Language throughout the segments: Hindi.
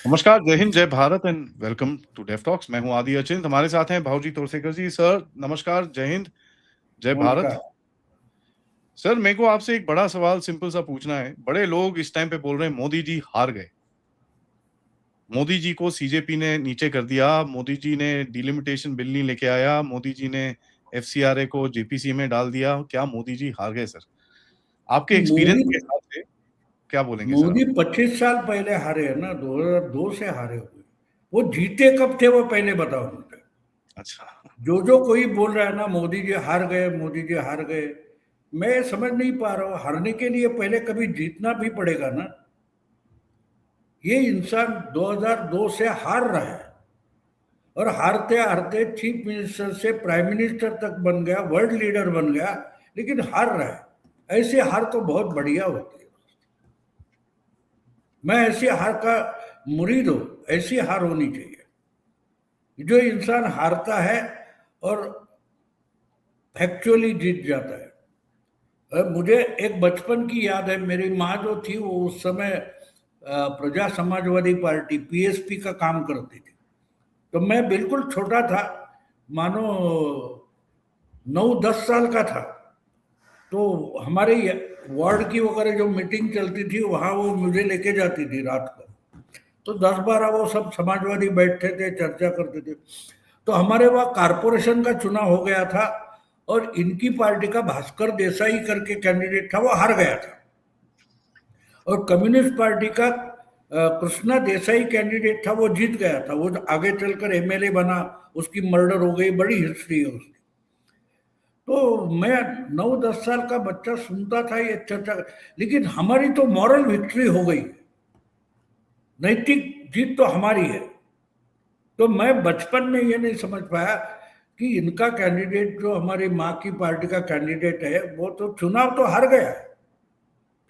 नमस्कार, जय हिंद, जय Bharat and welcome to Deaf Talks. मैं हूं आदि अचिंत। हमारे साथ हैं भाऊजी तोरसेकर जी। सर नमस्कार, जय हिंद, जय भारत। नमस्कार। सर मेरे को आपसे एक बड़ा सवाल सिंपल सा पूछना है। बड़े लोग इस टाइम पे बोल रहे हैं मोदी जी हार गए, मोदी जी को सीजेपी ने नीचे कर दिया, मोदी जी ने डिलिमिटेशन बिल नहीं लेके आया, मोदी जी ने एफसीआरए को जेपीसी में डाल दिया। क्या मोदी जी हार गए सर? आपके एक्सपीरियंस मोदी के हिसाब से क्या बोलेंगे सर आप? मोदी 25 साल पहले हारे हैं ना, 2002 से हारे हुए। वो जीते कब थे वो पहले बताओ मुझे। अच्छा। जो कोई बोल रहा है ना मोदी जी हार गए, मोदी जी हार गए, मैं समझ नहीं पा रहा हूँ। हारने के लिए पहले कभी जीतना भी पड़ेगा ना। ये इंसान 2002 से हार रहा है और हारते हारते चीफ मिनिस्टर से प्राइम मिनिस्टर तक बन गया, वर्ल्ड लीडर बन गया, लेकिन हार रहा है। ऐसे हार तो बहुत बढ़िया होती है। मैं ऐसी हार का मुरीद हूं। ऐसी हार होनी चाहिए जो इंसान हारता है और एक्चुअली जीत जाता है। मुझे एक बचपन की याद है। मेरी माँ जो थी वो उस समय प्रजा समाजवादी पार्टी पीएसपी का काम करती थी। तो मैं बिल्कुल छोटा था, मानो 9-10 साल का था। तो हमारे वार्ड की वगैरह जो मीटिंग चलती थी वहां वो मुझे लेके जाती थी रात को। तो 10-12 वो सब समाजवादी बैठते थे, चर्चा करते थे। तो हमारे वहाँ कारपोरेशन का चुनाव हो गया था और इनकी पार्टी का भास्कर देसाई करके कैंडिडेट था, वो हार गया था। और कम्युनिस्ट पार्टी का कृष्णा देसाई कैंडिडेट था, वो जीत गया था। वो आगे चलकर एमएलए बना, उसकी मर्डर हो गई, बड़ी हिस्ट्री है उसकी। तो मैं 9-10 साल का बच्चा सुनता था ये चर्चा, लेकिन हमारी तो मॉरल विक्ट्री हो गई, नैतिक जीत तो हमारी है। तो मैं बचपन में ये नहीं समझ पाया कि इनका कैंडिडेट जो हमारी माँ की पार्टी का कैंडिडेट है वो तो चुनाव तो हार गया है,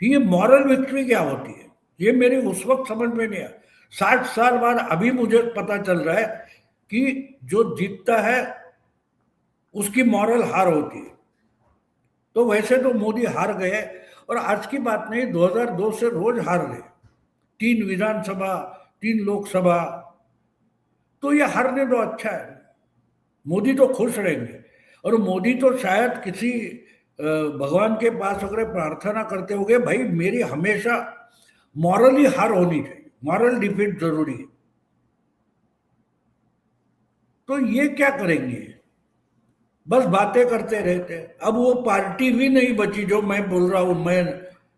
फिर ये मॉरल विक्ट्री क्या होती है, ये मेरी उस वक्त समझ में नहीं आया। 60 साल बाद अभी मुझे पता चल रहा है कि जो जीतता है उसकी मॉरल हार होती है। तो वैसे तो मोदी हार गए, और आज की बात नहीं, 2002 से रोज हार रहे। 3 विधानसभा, 3 लोकसभा। तो ये हारने दो, अच्छा है। मोदी तो खुश रहेंगे। और मोदी तो शायद किसी भगवान के पास अगर प्रार्थना करते होंगे, भाई मेरी हमेशा मॉरली हार होनी चाहिए, मॉरल डिफीट जरूरी है। तो ये क्या करेंगे, बस बातें करते रहते। अब वो पार्टी भी नहीं बची जो मैं बोल रहा हूं। मैं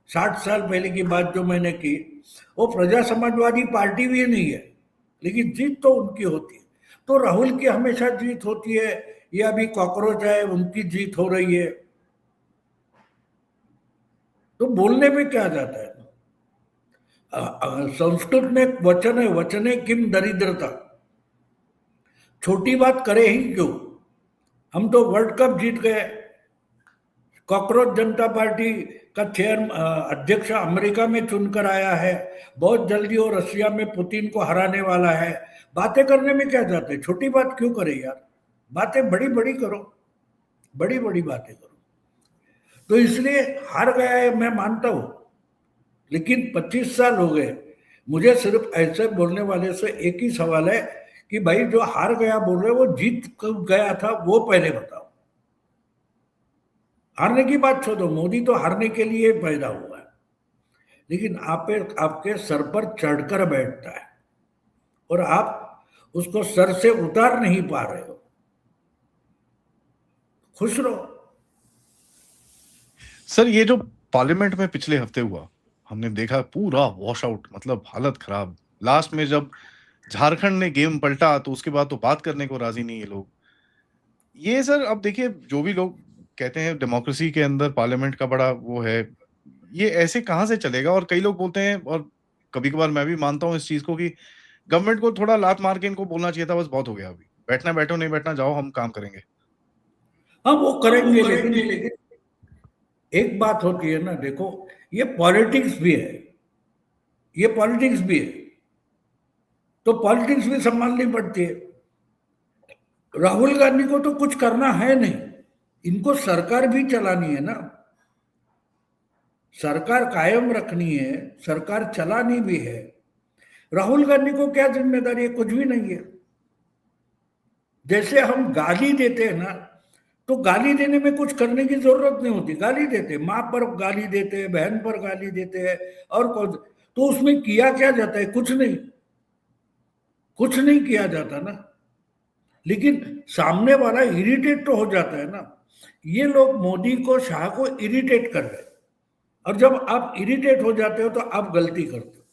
60 साल पहले की बात जो मैंने की, वो प्रजा समाजवादी पार्टी भी नहीं है, लेकिन जीत तो उनकी होती है। तो राहुल की हमेशा जीत होती है, या अभी कॉकरोच है उनकी जीत हो रही है। तो बोलने में क्या जाता है। संस्कृत में एक वचन है, वचने किम दरिद्रता। छोटी बात करे ही क्यों। हम तो वर्ल्ड कप जीत गए। कॉकरोच जनता पार्टी का चेयर अध्यक्ष अमेरिका में चुनकर आया है। बहुत जल्दी वो रशिया में पुतिन को हराने वाला है। बातें करने में क्या जाते हैं, छोटी बात क्यों करे यार। बातें बड़ी बड़ी करो, बड़ी बड़ी बातें करो। तो इसलिए हार गया है मैं मानता हूं, लेकिन 25 साल हो गए। मुझे सिर्फ ऐसे बोलने वाले से एक ही सवाल है कि भाई जो हार गया बोल रहे वो जीत कब गया था वो पहले बताओ। हारने की बात छोड़ो, मोदी तो हारने के लिए पैदा हुआ है, लेकिन आपके सर पर चढ़कर बैठता है और आप उसको सर से उतार नहीं पा रहे हो। खुश रहो। सर ये जो पार्लियामेंट में पिछले हफ्ते हुआ, हमने देखा पूरा वॉश आउट, मतलब हालत खराब। लास्ट में जब झारखंड ने गेम पलटा तो उसके बाद तो बात करने को राजी नहीं है लोग। ये सर अब देखिए, जो भी लोग कहते हैं डेमोक्रेसी के अंदर पार्लियामेंट का बड़ा वो है, ये ऐसे कहाँ से चलेगा? और कई लोग बोलते हैं, और कभी-कभार मैं भी मानता हूँ इस चीज़ को, कि गवर्नमेंट को थोड़ा लात मार के इनको बोलना चाहिए था, बस बहुत हो गया अभी। बैठना बैठो, नहीं बैठना जाओ, हम काम करेंगे। हाँ वो हाँ, वो करेंगे, लेकिन करेंगे लेकिन एक बात होती है ना, देखो, ये पॉलिटिक्स भी है, ये पॉलिटिक्स भी है। तो पॉलिटिक्स भी संभालनी पड़ती है। राहुल गांधी को तो कुछ करना है नहीं, इनको सरकार भी चलानी है ना। सरकार कायम रखनी है, सरकार चलानी भी है। राहुल गांधी को क्या जिम्मेदारी है? कुछ भी नहीं है। जैसे हम गाली देते हैं ना, तो गाली देने में कुछ करने की जरूरत नहीं होती, गाली देते, माँ पर गाली देते हैं, बहन पर गाली देते हैं, और कौन, तो उसमें किया क्या जाता है? कुछ नहीं, कुछ नहीं किया जाता ना। लेकिन सामने वाला इरिटेट तो हो जाता है ना। ये लोग मोदी को, शाह को इरिटेट कर रहे हैं, और जब आप इरिटेट हो जाते हो तो आप गलती करते हो।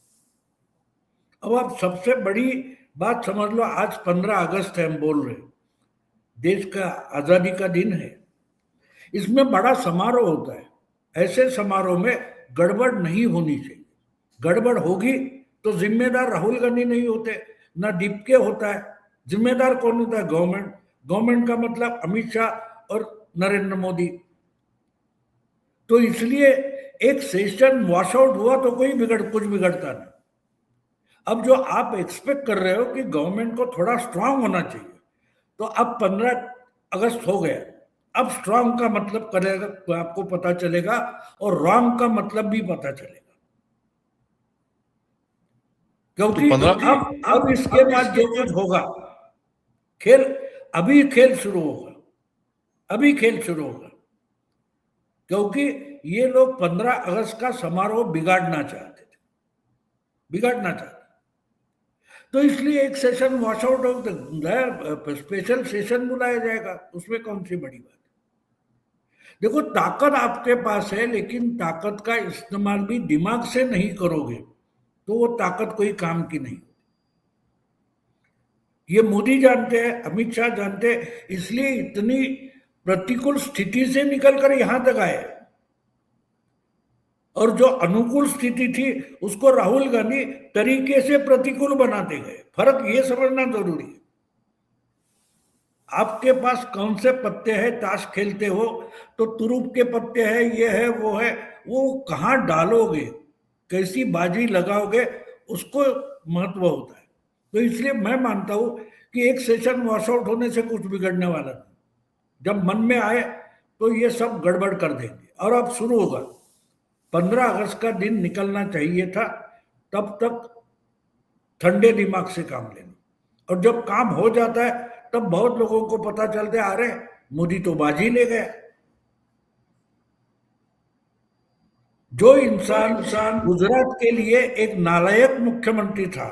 अब आप सबसे बड़ी बात समझ लो, आज 15 अगस्त है, हम बोल रहे हैं, देश का आजादी का दिन है, इसमें बड़ा समारोह होता है। ऐसे समारोह में गड़बड़ नहीं होनी चाहिए। गड़बड़ होगी तो जिम्मेदार राहुल गांधी नहीं होते, ना डीपके होता है। जिम्मेदार कौन होता है? गवर्नमेंट। गवर्नमेंट का मतलब अमित शाह और नरेंद्र मोदी। तो इसलिए एक सेशन वॉश आउट हुआ तो कुछ बिगड़ता नहीं। अब जो आप एक्सपेक्ट कर रहे हो कि गवर्नमेंट को थोड़ा स्ट्रांग होना चाहिए, तो अब 15 अगस्त हो गया, अब स्ट्रांग का मतलब करेगा तो आपको पता चलेगा, और रॉन्ग का मतलब भी पता चलेगा। तो क्योंकि 15 अब इसके बाद जो कुछ होगा, खेल अभी खेल शुरू होगा, अभी खेल शुरू होगा। क्योंकि ये लोग 15 अगस्त का समारोह बिगाड़ना चाहते थे, बिगाड़ना चाहते, तो इसलिए एक session wash out of the special session बुलाया जाएगा, उसमें कौन सी बड़ी बात है? देखो, ताकत आपके पास है, लेकिन ताकत का इस्तेमाल भी दिमाग से नहीं करोगे तो वो ताकत कोई काम की नहीं। ये मोदी जानते हैं, अमित शाह जानते हैं, इसलिए इतनी प्रतिकूल स्थिति से निकलकर यहां तक आए, और जो अनुकूल स्थिति थी उसको राहुल गांधी तरीके से प्रतिकूल बनाते गए। फर्क ये समझना जरूरी है। आपके पास कौन से पत्ते हैं? ताश खेलते हो तो तुरुप के पत्ते हैं, ये है वो है, वो कहाँ डालोगे, कैसी बाजी लगाओगे, उसको महत्व होता है। तो इसलिए मैं मानता हूं कि एक सेशन वॉश आउट होने से कुछ बिगड़ने वाला नहीं। जब मन में आए तो ये सब गड़बड़ कर देंगे, और अब शुरू होगा। 15 अगस्त का दिन निकलना चाहिए था, तब तक ठंडे दिमाग से काम लेना, और जब काम हो जाता है तब बहुत लोगों को पता चलता है, अरे मोदी तो बाजी ले गया। जो इंसान गुजरात के लिए एक नालायक मुख्यमंत्री था,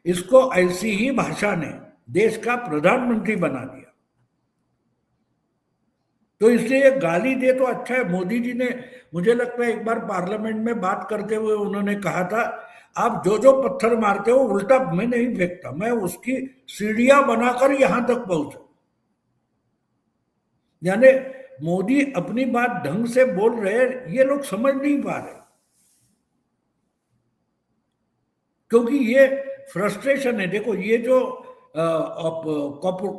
इसको ऐसी ही भाषा ने देश का प्रधानमंत्री बना दिया। तो इसलिए गाली दे तो अच्छा है। मोदी जी ने, मुझे लगता है, एक बार पार्लियामेंट में बात करते हुए उन्होंने कहा था, आप जो जो पत्थर मारते हो उल्टा मैं नहीं फेंकता, मैं उसकी सीढ़ियां बनाकर यहां तक पहुंचा। यानी मोदी अपनी बात ढंग से बोल रहे हैं, ये लोग समझ नहीं पा रहे, क्योंकि ये फ्रस्ट्रेशन है। देखो, ये जो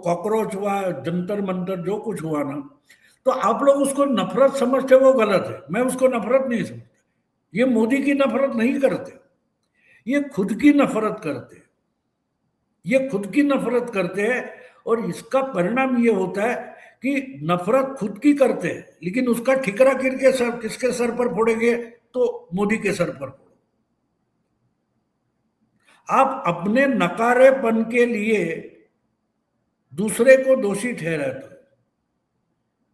कॉकरोच हुआ, जंतर मंतर जो कुछ हुआ ना, तो आप लोग उसको नफरत समझते हो, वो गलत है। मैं उसको नफरत नहीं समझता। ये मोदी की नफरत नहीं करते, ये खुद की नफरत करते हैं, ये खुद की नफरत करते हैं। और इसका परिणाम ये होता है कि नफरत खुद की करते हैं, लेकिन उसका ठिकरा किसके सर पर फोड़ेंगे? तो मोदी के सर पर। आप अपने नकारेपन के लिए दूसरे को दोषी ठहराते हो,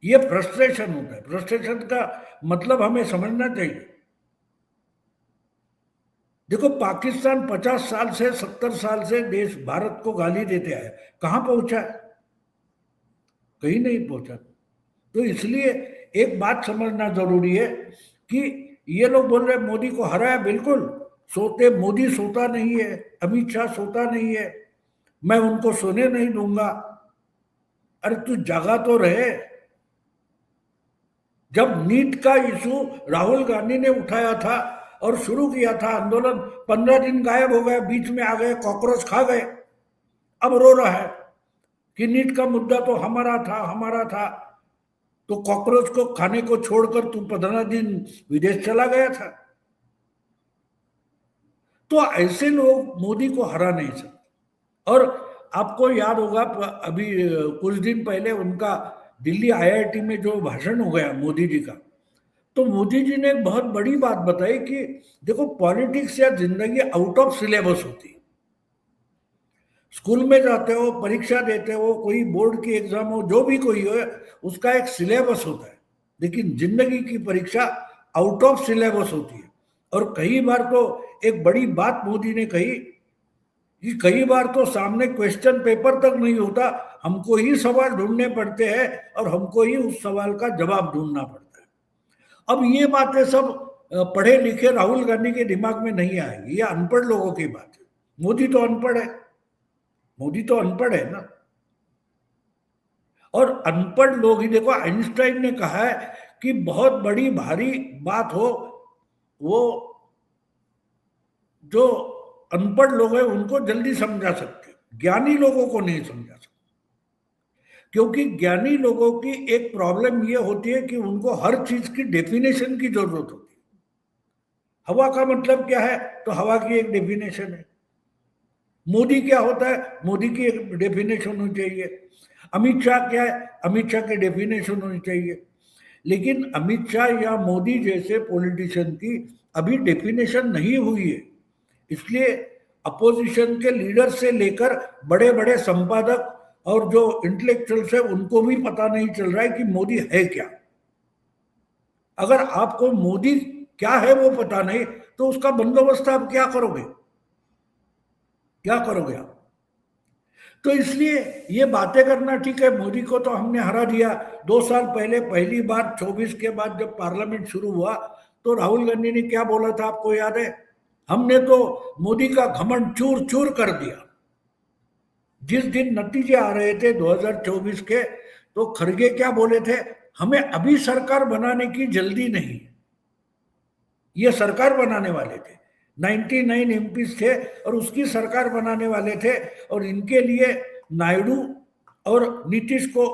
ये फ्रस्ट्रेशन होता है। फ्रस्ट्रेशन का मतलब हमें समझना चाहिए। देखो, पाकिस्तान 50 साल से, 70 साल से देश भारत को गाली देते आए, कहां पहुंचा है? कहीं नहीं पहुंचा। तो इसलिए एक बात समझना जरूरी है कि ये लोग बोल रहे मोदी को हराया, बिल्कुल सोते, मोदी सोता नहीं है, अमित शाह सोता नहीं है, मैं उनको सोने नहीं दूंगा। अरे तू जागा तो रहे। जब नीट का इशू राहुल गांधी ने उठाया था और शुरू किया था आंदोलन, 15 दिन गायब हो गए, बीच में आ गए, कॉकरोच खा गए। अब रो रहा है कि नीट का मुद्दा तो हमारा था, हमारा था। तो कॉकरोच को खाने को छोड़कर तू 15 दिन विदेश चला गया था। तो ऐसे लोग मोदी को हरा नहीं सकते। और आपको याद होगा, अभी कुछ दिन पहले उनका दिल्ली आईआईटी में जो भाषण हो गया मोदी जी का, तो मोदी जी ने एक बहुत बड़ी बात बताई कि देखो, पॉलिटिक्स या जिंदगी आउट ऑफ सिलेबस होती है। स्कूल में जाते हो, परीक्षा देते हो, कोई बोर्ड की एग्जाम हो, जो भी कोई हो, उसका एक सिलेबस होता है। लेकिन जिंदगी की परीक्षा आउट ऑफ सिलेबस होती है। और कई बार तो एक बड़ी बात मोदी ने कही कि कई बार तो सामने क्वेश्चन पेपर तक नहीं होता, हमको ही सवाल ढूंढने पड़ते हैं और हमको ही उस सवाल का जवाब ढूंढना पड़ता है। अब ये बातें सब पढ़े लिखे राहुल गांधी के दिमाग में नहीं आएगी, ये अनपढ़ लोगों की बात है। मोदी तो अनपढ़ है, मोदी तो अनपढ़ है ना। और अनपढ़ लोग ही, देखो आइंस्टाइन ने कहा है कि बहुत बड़ी भारी बात हो, वो जो अनपढ़ लोग हैं उनको जल्दी समझा सकते, ज्ञानी लोगों को नहीं समझा सकते। क्योंकि ज्ञानी लोगों की एक प्रॉब्लम ये होती है कि उनको हर चीज की डेफिनेशन की जरूरत होती है। हवा का मतलब क्या है, तो हवा की एक डेफिनेशन है। मोदी क्या होता है, मोदी की एक डेफिनेशन होनी चाहिए। अमित शाह क्या है, अमित शाह की डेफिनेशन होनी चाहिए। लेकिन अमित शाह या मोदी जैसे पॉलिटिशियन की अभी डेफिनेशन नहीं हुई है। इसलिए अपोजिशन के लीडर से लेकर बड़े बड़े संपादक और जो इंटेलेक्चुअल्स है उनको भी पता नहीं चल रहा है कि मोदी है क्या। अगर आपको मोदी क्या है वो पता नहीं, तो उसका बंदोबस्त आप क्या करोगे, क्या करोगे आप? तो इसलिए ये बातें करना ठीक है, मोदी को तो हमने हरा दिया 2 साल पहले। पहली बार 24 के बाद जब पार्लियामेंट शुरू हुआ तो राहुल गांधी ने क्या बोला था, आपको याद है? हमने तो मोदी का घमंड चूर चूर कर दिया। जिस दिन नतीजे आ रहे थे 2024 के, तो खड़गे क्या बोले थे, हमें अभी सरकार बनाने की जल्दी नहीं। ये सरकार बनाने वाले थे, 99 एमपीज थे और उसकी सरकार बनाने वाले थे। और इनके लिए नायडू और नीतीश को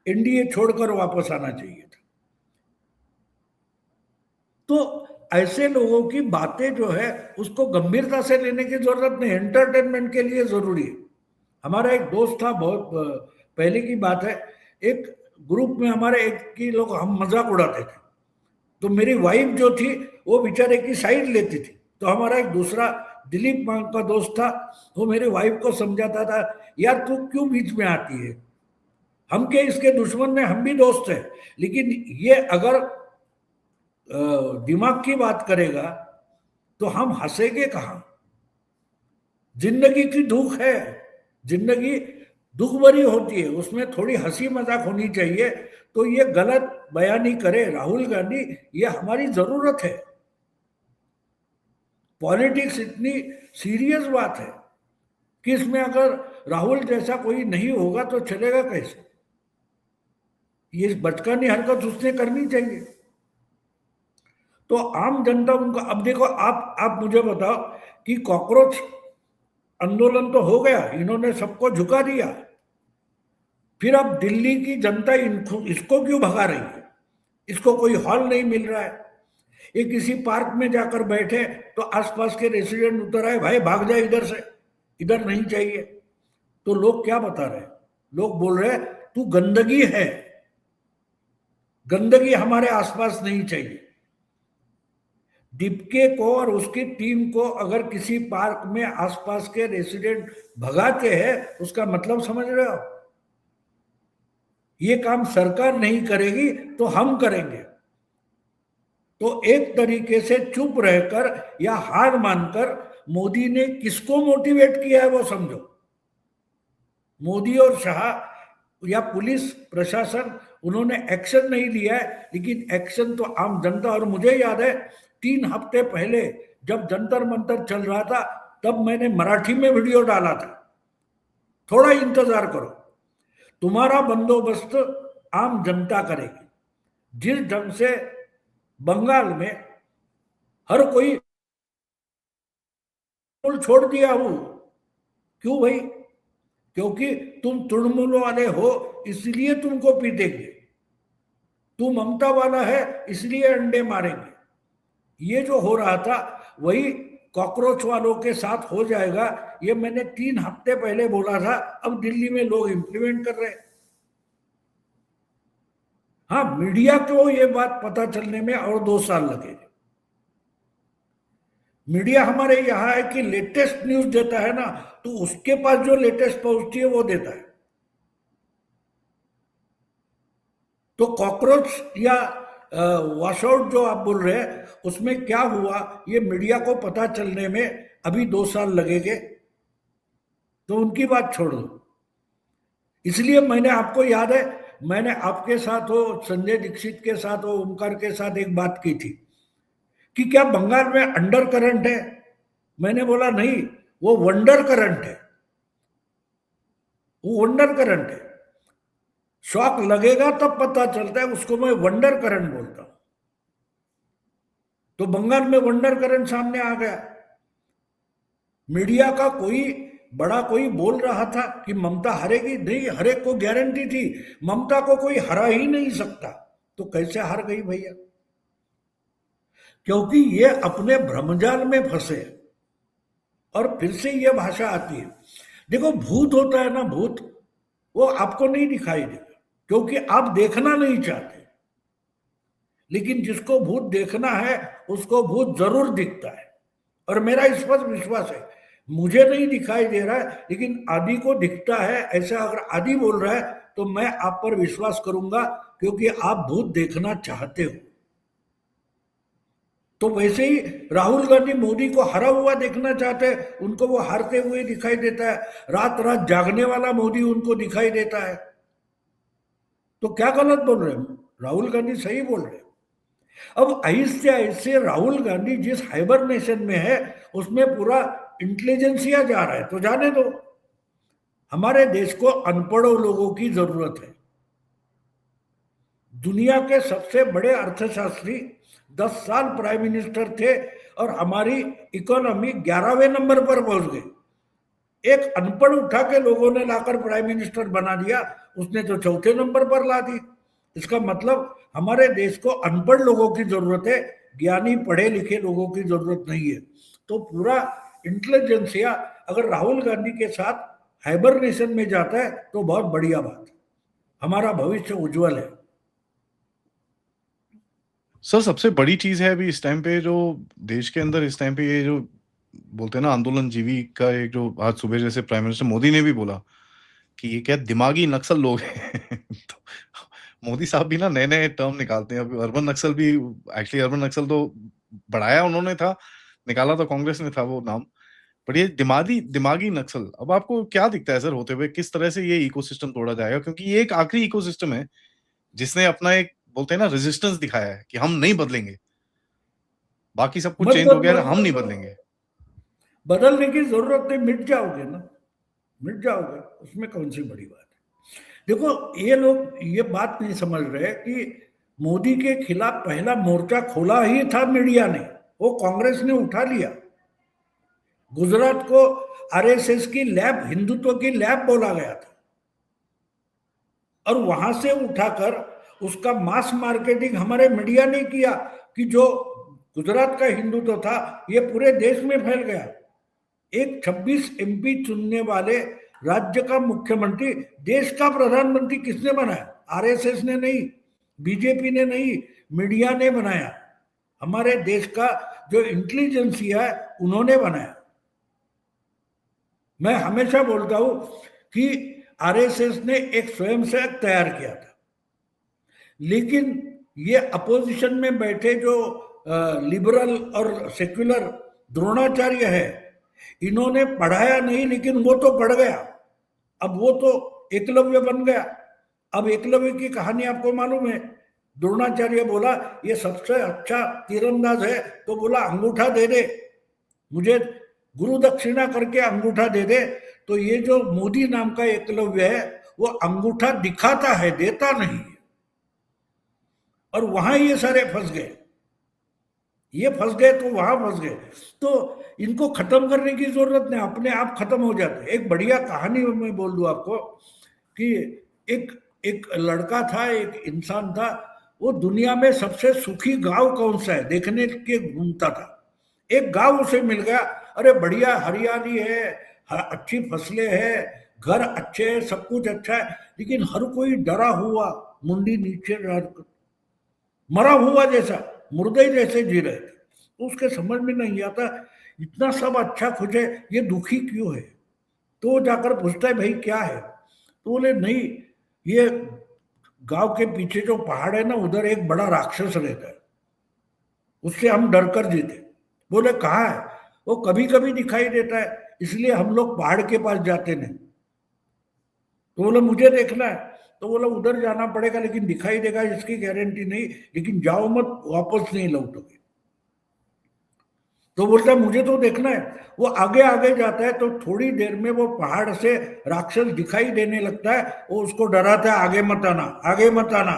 एनडीए छोड़कर वापस आना चाहिए था। तो ऐसे लोगों की बातें जो है उसको गंभीरता से लेने की जरूरत नहीं, एंटरटेनमेंट के लिए जरूरी है। हमारा एक दोस्त था, बहुत पहले की बात है, एक ग्रुप में हमारे एक की लोग हम मजाक उड़ाते थे। तो मेरी वाइफ जो थी वो बेचारे की साइड लेती थी। तो हमारा एक दूसरा दिलीप मांग का दोस्त था, वो मेरी वाइफ को समझाता था, यार तू क्यों बीच में आती है, हम के इसके दुश्मन में हम भी दोस्त हैं। लेकिन ये अगर दिमाग की बात करेगा तो हम हंसेंगे कहाँ? जिंदगी की दुख है, जिंदगी दुख भरी होती है, उसमें थोड़ी हंसी मजाक होनी चाहिए। तो ये गलत बयानी करे राहुल गांधी, ये हमारी जरूरत है। पॉलिटिक्स इतनी सीरियस बात है कि इसमें अगर राहुल जैसा कोई नहीं होगा तो चलेगा कैसे? ये बचकानी हरकत उसने करनी चाहिए। तो आम जनता उनका, अब देखो आप मुझे बताओ कि कॉकरोच आंदोलन तो हो गया, इन्होंने सबको झुका दिया, फिर अब दिल्ली की जनता इसको क्यों भगा रही है? इसको कोई हॉल नहीं मिल रहा है। ये किसी पार्क में जाकर बैठे तो आसपास के रेसिडेंट उतर आए, भाई भाग जाए इधर से, इधर नहीं चाहिए। तो लोग क्या बता रहे हैं? लोग बोल रहे हैं तू गंदगी है, गंदगी हमारे आसपास नहीं चाहिए। डिपके को और उसकी टीम को अगर किसी पार्क में आसपास के रेसिडेंट भगाते हैं, उसका मतलब समझ रहे हो? ये काम सरकार नहीं करेगी तो हम करेंगे। तो एक तरीके से चुप रहकर या हार मानकर मोदी ने किसको मोटिवेट किया है वो समझो। मोदी और शाह या पुलिस प्रशासन, उन्होंने एक्शन नहीं लिया है, लेकिन एक्शन तो आम जनता। और मुझे याद है 3 हफ्ते पहले जब जंतर मंतर चल रहा था, तब मैंने मराठी में वीडियो डाला था, थोड़ा इंतजार करो, तुम्हारा बंदोबस्त आम जनता करेगी। जिस ढंग से बंगाल में हर कोई छोड़ दिया हूं, क्यों भाई? क्योंकि तुम तृणमूल वाले हो इसलिए तुमको पीटेंगे, तू ममता वाला है इसलिए अंडे मारेंगे। ये जो हो रहा था वही कॉकरोच वालों के साथ हो जाएगा। ये मैंने 3 हफ्ते पहले बोला था, अब दिल्ली में लोग इंप्लीमेंट कर रहे हैं। हाँ, मीडिया को ये बात पता चलने में और 2 साल लगेंगे। मीडिया हमारे यहाँ है कि लेटेस्ट न्यूज देता है ना, तो उसके पास जो लेटेस्ट पहुंचती है वो देता है। तो कॉकरोच या वॉशआउट जो आप बोल रहे हैं, उसमें क्या हुआ ये मीडिया को पता चलने में अभी 2 साल लगेंगे, तो उनकी बात छोड़ दो। इसलिए मैंने, आपको याद है, मैंने आपके साथ हो, संजय दीक्षित के साथ हो, ओमकार के साथ एक बात की थी कि क्या बंगाल में अंडर करंट है। मैंने बोला नहीं, वो वंडर करंट है, वो वंडर करंट है। शॉक लगेगा तब पता चलता है, उसको मैं वंडर करंट बोलता हूं। तो बंगाल में वंडर करंट सामने आ गया। मीडिया का कोई बड़ा कोई बोल रहा था कि ममता हारेगी, नहीं, हर एक को गारंटी थी ममता को कोई हरा ही नहीं सकता। तो कैसे हार गई भैया? क्योंकि ये अपने भ्रमजाल में फंसे और फिर से ये भाषा आती है। देखो, भूत होता है ना, भूत, वो आपको नहीं दिखाई देगा क्योंकि आप देखना नहीं चाहते, लेकिन जिसको भूत देखना है उसको भूत जरूर दिखता है। और मेरा इस पर विश्वास है, मुझे नहीं दिखाई दे रहा है लेकिन आदि को दिखता है। ऐसा अगर आदि बोल रहा है तो मैं आप पर विश्वास करूंगा, क्योंकि आप भूत देखना चाहते हो। तो वैसे ही राहुल गांधी मोदी को हरा हुआ देखना चाहते हैं, उनको वो हारते हुए दिखाई देता है। रात रात जागने वाला मोदी उनको दिखाई देता है। तो क्या गलत बोल रहे हैं? राहुल गांधी सही बोल रहे हैं। अब ऐसे ऐसे राहुल गांधी जिस हाइबरनेशन में है उसमें पूरा इंटेलिजेंसिया जा रहा है, तो जाने दो। हमारे देश को अनपढ़ों लोगों की जरूरत है। दुनिया के सबसे बड़े अर्थशास्त्री 10 साल प्राइम मिनिस्टर थे और हमारी इकोनॉमी 11वें नंबर पर पहुंच गई। एक अनपढ़ उठा के लोगों ने लाकर प्राइम मिनिस्टर बना दिया, उसने तो चौथे नंबर पर ला दी। इसका मतलब हमारे देश को अनपढ़ लोगों की जरूरत है, ज्ञानी पढ़े लिखे लोगों की जरूरत नहीं है। तो पूरा इंटेलिजेंसिया अगर राहुल गांधी के साथ हाइबरनेशन में जाता है तो बहुत बढ़िया बात है, हमारा भविष्य उज्जवल है। सर, सबसे बड़ी चीज़ है अभी इस टाइम पे जो देश के अंदर इस टाइम पे ये जो बोलते हैं ना आंदोलनजीवी का एक जो आज सुबह जैसे प्राइम मिनिस्टर मोदी ने भी बोला कि ये क्या दिमागी नक्सल लोग हैं। तो मोदी साहब भी ना नए-नए टर्म निकालते हैं। अभी अर्बन नक्सल भी एक्चुअली अर्बन नक्सल तो बढ़ाया उन्होंने था, निकाला तो कांग्रेस ने था वो नाम। बट ये दिमागी दिमागी नक्सल अब आपको क्या दिखता है सर होते हुए? किस तरह से ये इकोसिस्टम तोड़ा जाएगा? क्योंकि ये एक आखिरी इकोसिस्टम है जिसने अपना एक बोलते हैं ना रेजिस्टेंस दिखाया है कि हम नहीं बदलेंगे। बाकी सब कुछ मत चेंज हो गया है, हम नहीं बदलेंगे। बदलने की जरूरत नहीं, मिट जाओगे ना, मिट जाओगे, उसमें कौन सी बड़ी बात है। देखो, ये लोग ये बात नहीं समझ रहे कि मोदी के खिलाफ पहला मोर्चा खोला ही था मीडिया ने, वो कांग्रेस ने उठा लिया। गुजरात को आरएसएस की लैब, हिंदुत्व की लैब बोला गया था, और वहां से उठाकर उसका मास मार्केटिंग हमारे मीडिया ने किया कि जो गुजरात का हिंदुत्व था ये पूरे देश में फैल गया। एक 26 एमपी चुनने वाले राज्य का मुख्यमंत्री देश का प्रधानमंत्री किसने बनाया? आरएसएस ने नहीं, बीजेपी ने नहीं, मीडिया ने बनाया। हमारे देश का जो इंटेलिजेंसिया है उन्होंने बनाया। मैं हमेशा बोलता हूं कि आरएसएस ने एक स्वयंसेवक तैयार किया था, लेकिन ये अपोजिशन में बैठे जो लिबरल और सेक्युलर द्रोणाचार्य है, इन्होंने पढ़ाया नहीं, लेकिन वो तो पढ़ गया। अब वो तो एकलव्य बन गया। अब एकलव्य की कहानी आपको मालूम है। द्रोणाचार्य बोला ये सबसे अच्छा तीरंदाज है, तो बोला अंगूठा दे दे मुझे, गुरु दक्षिणा करके अंगूठा दे दे। तो ये जो मोदी नाम का एकलव्य है वो अंगूठा दिखाता है, देता नहीं है। और वहां ये सारे फंस गए, ये फंस गए तो वहां फंस गए। तो इनको खत्म करने की जरूरत नहीं, अपने आप खत्म हो जाते। एक बढ़िया कहानी मैं बोल दूं आपको कि एक एक लड़का था, एक इंसान था, वो दुनिया में सबसे सुखी गांव कौन सा है देखने के घूमता था। एक गांव उसे मिल गया, अरे बढ़िया हरियाली है, अच्छी फसलें हैं, घर अच्छे हैं, सब कुछ अच्छा है, लेकिन हर कोई डरा हुआ, मुंडी नीचे रखकर, मरा हुआ जैसा, मुर्दे जैसे जी रहे थे। तो उसके समझ में नहीं आता, इतना सब अच्छा खुश है, ये दुखी क्यों है। तो वो जाकर पूछता है भाई क्या है। तो बोले नहीं, ये गांव के पीछे जो पहाड़ है ना, उधर एक बड़ा राक्षस रहता है, उससे हम डर कर जीते। बोले कहाँ है। वो कभी कभी दिखाई देता है, इसलिए हम लोग पहाड़ के पास जाते नहीं। तो बोले मुझे देखना है। तो बोला उधर जाना पड़ेगा, लेकिन दिखाई देगा इसकी गारंटी नहीं, लेकिन जाओ मत, वापस नहीं लौटोगे। तो बोलता है मुझे तो देखना है। वो आगे आगे जाता है, तो थोड़ी देर में वो पहाड़ से राक्षस दिखाई देने लगता है। वो उसको डराता है, आगे मत आना, आगे मत आना।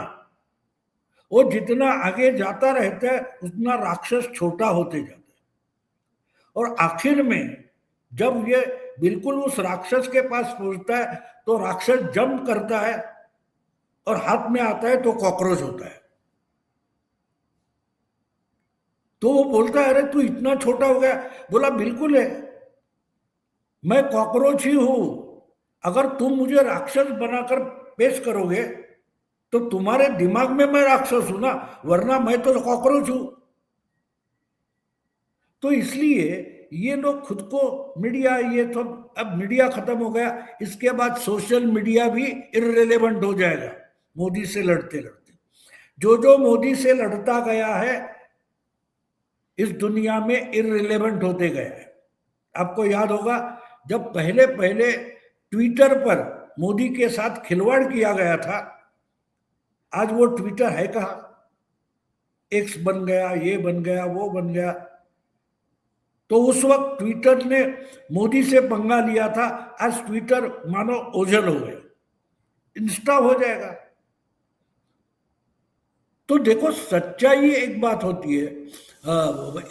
वो जितना आगे जाता रहता है, उतना राक्षस छोटा होते जाता है। और आखिर में जब ये बिल्कुल उस राक्षस के पास पहुंचता है, तो राक्षस जंप करता है और हाथ में आता है तो कॉकरोच होता है। तो वो बोलता है अरे तू इतना छोटा हो गया। बोला बिल्कुल है, मैं कॉकरोच ही हूं। अगर तुम मुझे राक्षस बनाकर पेश करोगे तो तुम्हारे दिमाग में मैं राक्षस हूं ना, वरना मैं तो कॉकरोच हूं। तो इसलिए ये लोग खुद को मीडिया, ये तो अब मीडिया खत्म हो गया, इसके बाद सोशल मीडिया भी इररिलेवेंट हो जाएगा मोदी से लड़ते लड़ते। जो जो मोदी से लड़ता गया है इस दुनिया में इररिलेवेंट होते गए हैं। आपको याद होगा जब पहले पहले ट्विटर पर मोदी के साथ खिलवाड़ किया गया था, आज वो ट्विटर है कहाँ। एक्स बन गया, ये बन गया, वो बन गया। तो उस वक्त ट्विटर ने मोदी से पंगा लिया था, आज ट्विटर मानो ओझल हो गया, इंस्टा हो जाएगा। तो देखो सच्चाई एक बात होती है।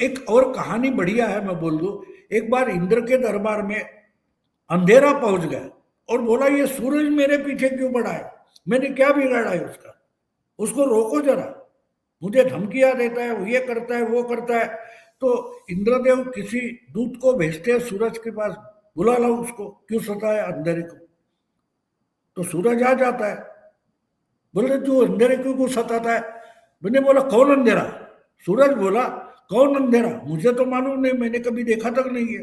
एक और कहानी बढ़िया है, मैं बोल दूं। एक बार इंद्र के दरबार में अंधेरा पहुंच गया और बोला ये सूरज मेरे पीछे क्यों पड़ा है, मैंने क्या बिगाड़ा है उसका, उसको रोको जरा, मुझे धमकियां देता है, ये करता है, वो करता है। तो इंद्रदेव किसी दूत को भेजते हैं सूरज के पास, बुला लो उसको, क्यों सताया अंधेरे को। तो सूरज आ जाता है। बोले तू अंधेरे क्यों सताता है। मैंने बोला कौन अंधेरा। सूरज बोला कौन अंधेरा, मुझे तो मालूम नहीं, मैंने कभी देखा तक नहीं है।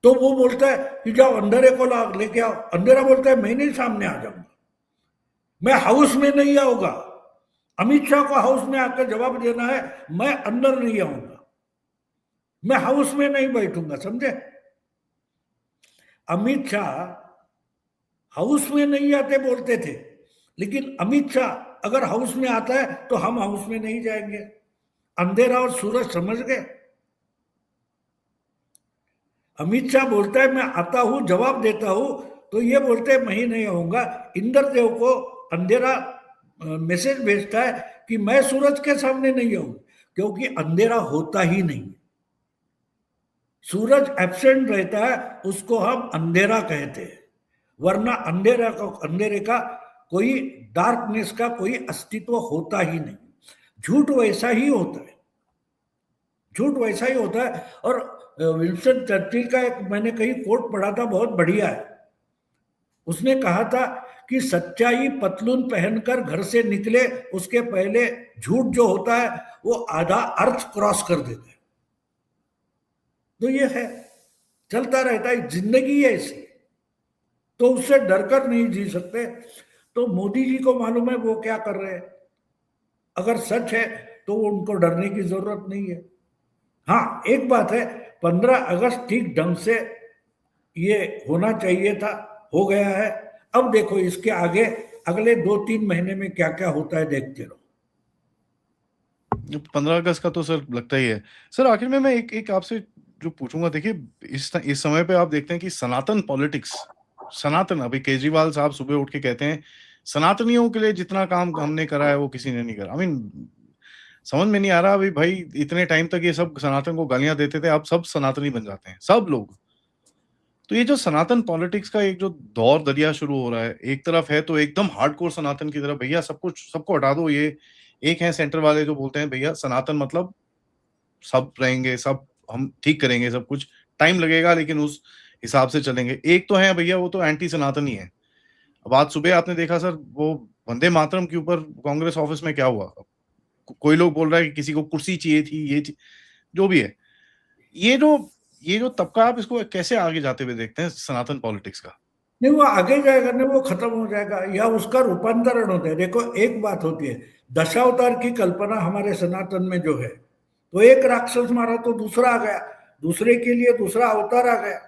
तो वो बोलता है कि जाओ अंधेरे को लेके आओ। अंधेरा बोलता है मैं नहीं सामने आ जाऊंगा, मैं हाउस में नहीं आऊंगा, अमित शाह को हाउस में आकर जवाब देना है, मैं अंदर नहीं आऊंगा, मैं हाउस में नहीं बैठूंगा, समझे। अमित शाह हाउस में नहीं आते बोलते थे, लेकिन अमित शाह अगर हाउस में आता है तो हम हाउस में नहीं जाएंगे। अंधेरा और सूरज समझ गए। अमित शाह बोलता है मैं आता हूं, जवाब देता हूं, तो ये बोलते हैं मैं ही नहीं आऊंगा। इंद्रदेव को अंधेरा मैसेज भेजता है कि मैं सूरज के सामने नहीं आऊंगा, क्योंकि अंधेरा होता ही नहीं। सूरज एब्सेंट रहता है, उसको हम अंधेरा कहते हैं, वरना अंधेरे का कोई, डार्कनेस का कोई अस्तित्व होता ही नहीं। झूठ वैसा ही होता है, झूठ वैसा ही होता है। और विंस्टन चर्चिल का एक मैंने कहीं कोट पढ़ा था, बहुत बढ़िया है। उसने कहा था कि सच्चाई पतलून पहनकर घर से निकले उसके पहले झूठ जो होता है वो आधा अर्थ क्रॉस कर देता है। तो ये है, चलता रहता है, जिंदगी है ऐसी, तो उससे डरकर नहीं जी सकते। तो मोदी जी को मालूम है वो क्या कर रहे हैं। अगर सच है तो उनको डरने की जरूरत नहीं है। हाँ एक बात है, 15 अगस्त ठीक ढंग से ये होना चाहिए था, हो गया है। अब देखो इसके आगे अगले 2-3 महीने में क्या क्या होता है, देखते रहो। 15 अगस्त का तो सर लगता ही है। सर आखिर में मैं एक आपसे जो पूछूंगा, देखिए इस समय पे आप देखते हैं कि सनातन पॉलिटिक्स, सनातन, अभी केजरीवाल साहब सुबह उठ के कहते हैं सनातनियों के लिए जितना काम हमने करा है वो किसी ने नहीं करा। आई मीन समझ में नहीं आ रहा अभी भाई, इतने टाइम तक ये सब सनातन को गालियां देते थे, अब सब सनातनी बन जाते हैं सब लोग। तो ये जो सनातन पॉलिटिक्स का एक जो दौर दरिया शुरू हो रहा है, एक तरफ है तो एकदम हार्डकोर सनातन की तरफ, भैया सब कुछ सबको हटा दो, ये एक है सेंटर वाले जो बोलते हैं भैया सनातन मतलब सब रहेंगे, सब हम ठीक करेंगे, सब कुछ टाइम लगेगा लेकिन उस हिसाब से चलेंगे। एक तो है भैया वो तो एंटी सनातन ही है। अब आज सुबह आपने देखा सर, वो वंदे मातरम के ऊपर कांग्रेस ऑफिस में क्या हुआ? कोई लोग बोल रहा है कि किसी को कुर्सी चाहिए थी, जो भी है। ये जो ये जो तबका, आप इसको कैसे आगे जाते हुए देखते हैं सनातन पॉलिटिक्स का? नहीं, वो आगे जाएगा नहीं, वो खत्म हो जाएगा या उसका रूपांतरण होता है। देखो, एक बात होती है, दशावतार की कल्पना हमारे सनातन में जो है, तो एक राक्षस मारा तो दूसरा आ गया, दूसरे के लिए दूसरा अवतार आ गया।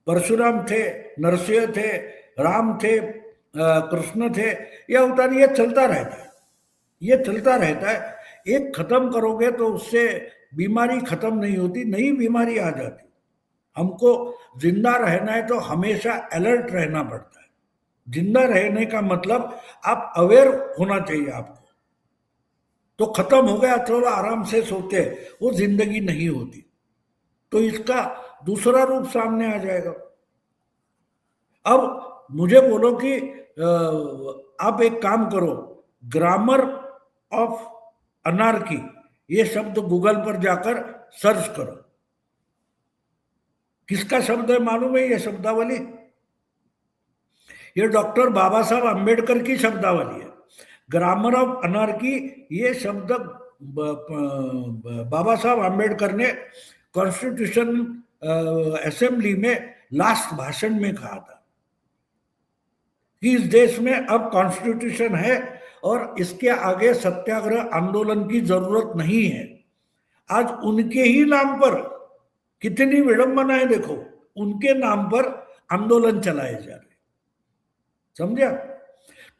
परशुराम थे, नरसिंह थे, राम थे, कृष्ण थे, ये अवतार, ये चलता रहता है, ये चलता रहता है। एक खत्म करोगे तो उससे बीमारी खत्म नहीं होती, नई बीमारी आ जाती। हमको जिंदा रहना है तो हमेशा अलर्ट रहना पड़ता है। जिंदा रहने का मतलब आप अवेयर होना चाहिए आपको। तो खत्म हो गया, चलो आराम से सोते, वो जिंदगी नहीं होती। तो इसका दूसरा रूप सामने आ जाएगा। अब मुझे बोलो कि आप एक काम करो, ग्रामर ऑफ अनार्की ये शब्द गूगल पर जाकर सर्च करो। किसका शब्द है मालूम है? ये शब्दावली, ये डॉक्टर बाबा साहब अंबेडकर की शब्दावली है। ग्रामर ऑफ अनार्की ये शब्द बाबा साहब अंबेडकर ने कॉन्स्टिट्यूशन असेंबली में लास्ट भाषण में कहा था कि इस देश में अब कॉन्स्टिट्यूशन है और इसके आगे सत्याग्रह आंदोलन की जरूरत नहीं है। आज उनके ही नाम पर कितनी विडंबना है, देखो, उनके नाम पर आंदोलन चलाए जा रहे, समझा?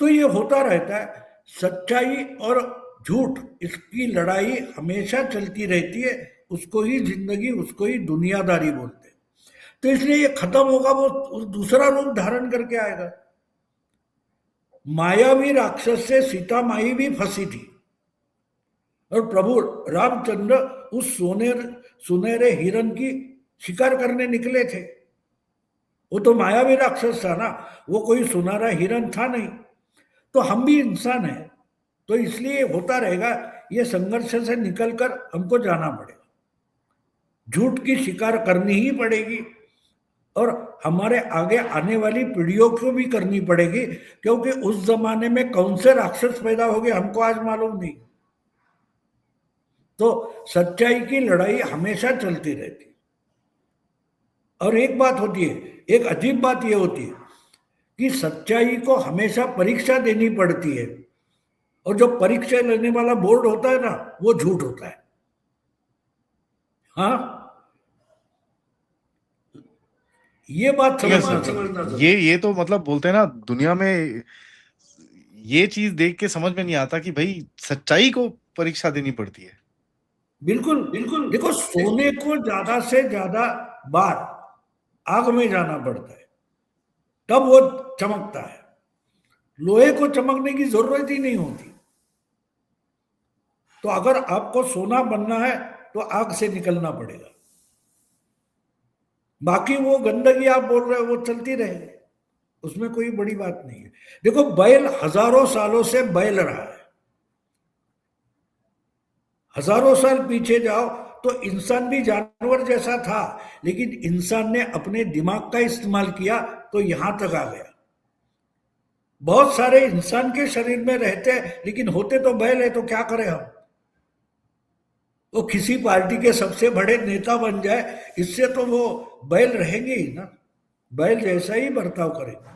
तो ये होता रहता है, सच्चाई और झूठ, इसकी लड़ाई हमेशा चलती रहती है। उसको ही जिंदगी, उसको ही दुनियादारी बोलते हैं। तो इसलिए ये खत्म होगा, वो दूसरा रूप धारण करके आएगा। मायावी राक्षस से सीता माई भी फंसी थी और प्रभु रामचंद्र उस सुनहरे हिरण की शिकार करने निकले थे। वो तो मायावी राक्षस था ना, वो कोई सुनहरा हिरण था नहीं। तो हम भी इंसान हैं, तो इसलिए होता रहेगा। ये संघर्ष से निकलकर हमको जाना पड़ेगा, झूठ की शिकार करनी ही पड़ेगी और हमारे आगे आने वाली पीढ़ियों को भी करनी पड़ेगी, क्योंकि उस जमाने में कौन से राक्षस पैदा हो गए हमको आज मालूम नहीं। तो सच्चाई की लड़ाई हमेशा चलती रहती। और एक बात होती है, एक अजीब बात यह होती है कि सच्चाई को हमेशा परीक्षा देनी पड़ती है, और जो परीक्षा लेने वाला बोर्ड होता है ना, वो झूठ होता है। हाँ, ये बात समझना। ये तो मतलब बोलते हैं ना, दुनिया में ये चीज देख के समझ में नहीं आता कि भाई सच्चाई को परीक्षा देनी पड़ती है। बिल्कुल बिल्कुल। देखो, सोने को ज्यादा से ज्यादा बार आग में जाना पड़ता है, तब वो चमकता है। लोहे को चमकने की जरूरत ही नहीं होती। तो अगर आपको सोना बनना है तो आग से निकलना पड़ेगा। बाकी वो गंदगी आप बोल रहे हो, वो चलती रहेगी, उसमें कोई बड़ी बात नहीं है। देखो, बैल हजारों सालों से बैल रहा है। हजारों साल पीछे जाओ तो इंसान भी जानवर जैसा था, लेकिन इंसान ने अपने दिमाग का इस्तेमाल किया तो यहां तक आ गया। बहुत सारे इंसान के शरीर में रहते हैं, लेकिन होते तो बैल है, तो क्या करें हम? वो किसी पार्टी के सबसे बड़े नेता बन जाए, इससे तो वो बैल रहेंगे ही ना, बैल जैसा ही बर्ताव करेंगे।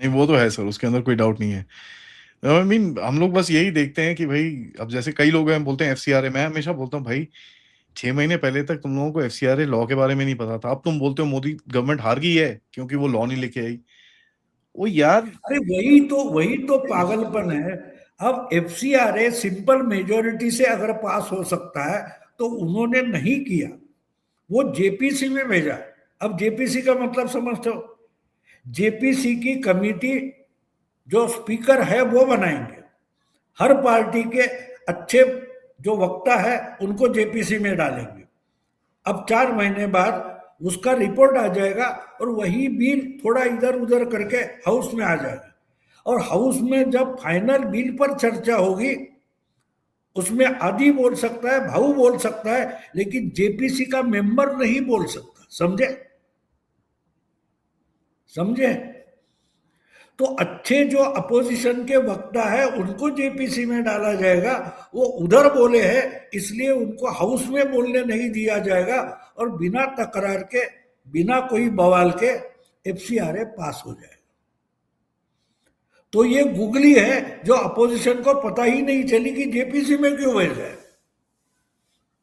नहीं, वो तो है सर, उसके अंदर कोई डाउट नहीं है। आई मीन हम लोग बस यही देखते हैं कि भाई, अब जैसे कई लोग हैं बोलते हैं एफसीआरए, मैं हमेशा बोलता हूँ भाई 6 महीने पहले तक तुम लोगों को एफसीआरए लॉ के बारे में नहीं पता था। अब तुम बोलते हो मोदी गवर्नमेंट हार गई है क्योंकि वो लॉ नहीं लेके आई। वो यार, अरे वही तो पागलपन है। अब एफसीआरए सिंपल मेजोरिटी से अगर पास हो सकता है तो उन्होंने नहीं किया, वो जेपीसी में भेजा। अब जेपीसी का मतलब समझते हो? जेपीसी की कमेटी जो स्पीकर है वो बनाएंगे। हर पार्टी के अच्छे जो वक्ता है उनको जेपीसी में डालेंगे। अब 4 महीने बाद उसका रिपोर्ट आ जाएगा और वही बिल थोड़ा इधर उधर करके हाउस में आ जाएगा। और हाउस में जब फाइनल बिल पर चर्चा होगी, उसमें आदि बोल सकता है, भाऊ बोल सकता है, लेकिन जेपीसी का मेंबर नहीं बोल सकता, समझे? समझे? तो अच्छे जो अपोजिशन के वक्ता है उनको जेपीसी में डाला जाएगा, वो उधर बोले हैं इसलिए उनको हाउस में बोलने नहीं दिया जाएगा, और बिना तकरार के, बिना कोई बवाल के एफसीआरए पास हो जाएगा। तो ये गुगली है जो अपोजिशन को पता ही नहीं चली कि जेपीसी में क्यों भेजा है,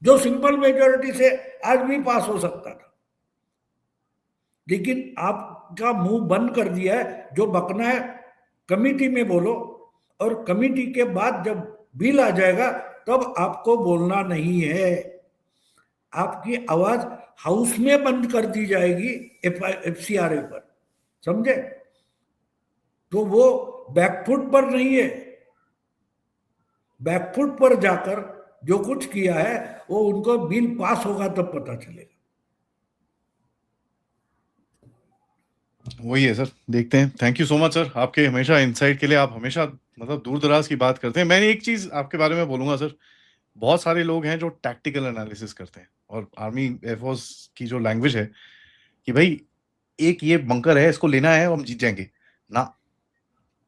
जो सिंपल मेजोरिटी से आज भी पास हो सकता था। लेकिन आपका मुंह बंद कर दिया है, जो बकना है कमिटी में बोलो, और कमिटी के बाद जब बिल आ जाएगा तब आपको बोलना नहीं है, आपकी आवाज हाउस में बंद कर दी जाएगी एफसीआरए पर, समझे? तो वो बैकफुट पर नहीं है, बैकफुट पर जाकर जो कुछ किया है वो उनको बिल पास होगा तब पता चलेगा। वही है सर, देखते हैं। Thank you so much sir, आपके हमेशा इंसाइट के लिए। आप हमेशा मतलब दूर दराज की बात करते हैं। मैंने एक चीज आपके बारे में बोलूंगा सर, बहुत सारे लोग हैं जो टैक्टिकल एनालिसिस करते हैं, और आर्मी एयरफोर्स की जो लैंग्वेज है कि भाई एक ये बंकर है, इसको लेना है और हम जीत जाएंगे ना।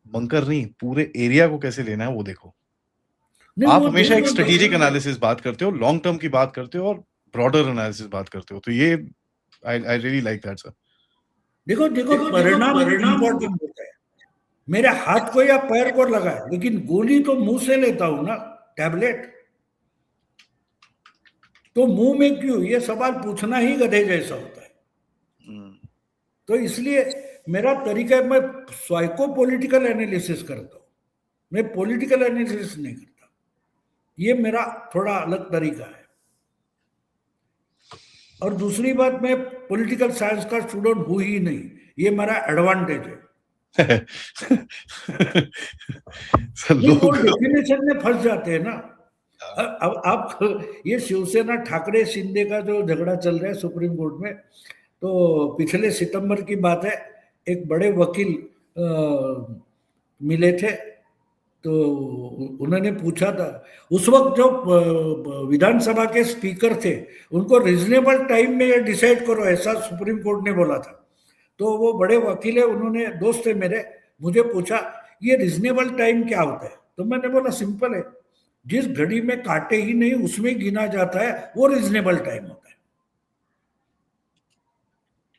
बंकर नहीं, पूरे एरिया को कैसे लेना है वो देखो। आप हमेशा एक स्ट्रेटेजिक एनालिसिस बात करते हो, लॉन्ग टर्म की बात करते हो, और ब्रॉडर एनालिसिस बात करते हो। तो ये I really like that sir. देखो देखो, परिणाम इंपॉर्टेंट होता है। मेरे हाथ को या पैर को लगा है, लेकिन गोली तो मुंह से लेता हूं ना, टैबलेट। तो मुंह में क्यों, ये सवाल पूछना ही गधे जैसा होता है। तो इसलिए मेरा तरीका है, मैं साइको पॉलिटिकल एनालिसिस करता हूं, मैं पॉलिटिकल एनालिसिस नहीं करता। ये मेरा थोड़ा अलग तरीका है। और दूसरी बात, मैं पॉलिटिकल साइंस का स्टूडेंट हूं ही नहीं, ये मेरा एडवांटेज है। लोग डेफिनेशन में फंस जाते हैं ना। अब आप ये शिवसेना ठाकरे शिंदे का जो झगड़ा चल रहा है सुप्रीम कोर्ट में, तो पिछले सितंबर की बात है, एक बड़े वकील मिले थे, तो उन्होंने पूछा था, उस वक्त जो विधानसभा के स्पीकर थे उनको रिजनेबल टाइम में ये डिसाइड करो, ऐसा सुप्रीम कोर्ट ने बोला था। तो वो बड़े वकील है, उन्होंने, दोस्त है मेरे, मुझे पूछा ये रिजनेबल टाइम क्या होता है? तो मैंने बोला सिंपल है, जिस घड़ी में काटे ही नहीं उसमें गिना जाता है वो रिजनेबल टाइम होता है,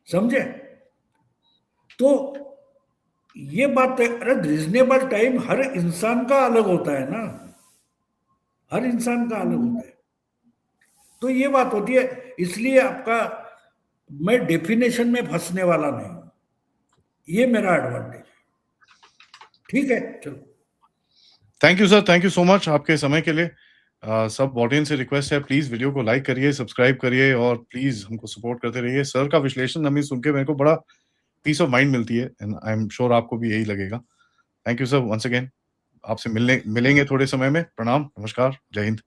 समझे? तो ये बात है, अरे रिजनेबल टाइम हर इंसान का अलग होता है ना, हर इंसान का अलग होता है। तो ये बात होती है, इसलिए आपका, मैं डेफिनेशन में फंसने वाला नहीं हूं, ये मेरा एडवांटेज है। ठीक है, चलो। Thank you sir, thank you so much आपके समय के लिए। सब ऑडियंस से रिक्वेस्ट है, प्लीज वीडियो को लाइक करिए, सब्सक्राइब करिए, और प्लीज हमको सपोर्ट करते रहिए। सर का विश्लेषण हमें सुन के मेरे को बड़ा पीस ऑफ माइंड मिलती है, एंड आई एम श्योर आपको भी यही लगेगा। Thank you sir once again. आपसे मिलेंगे थोड़े समय में। प्रणाम, नमस्कार, जय हिंद।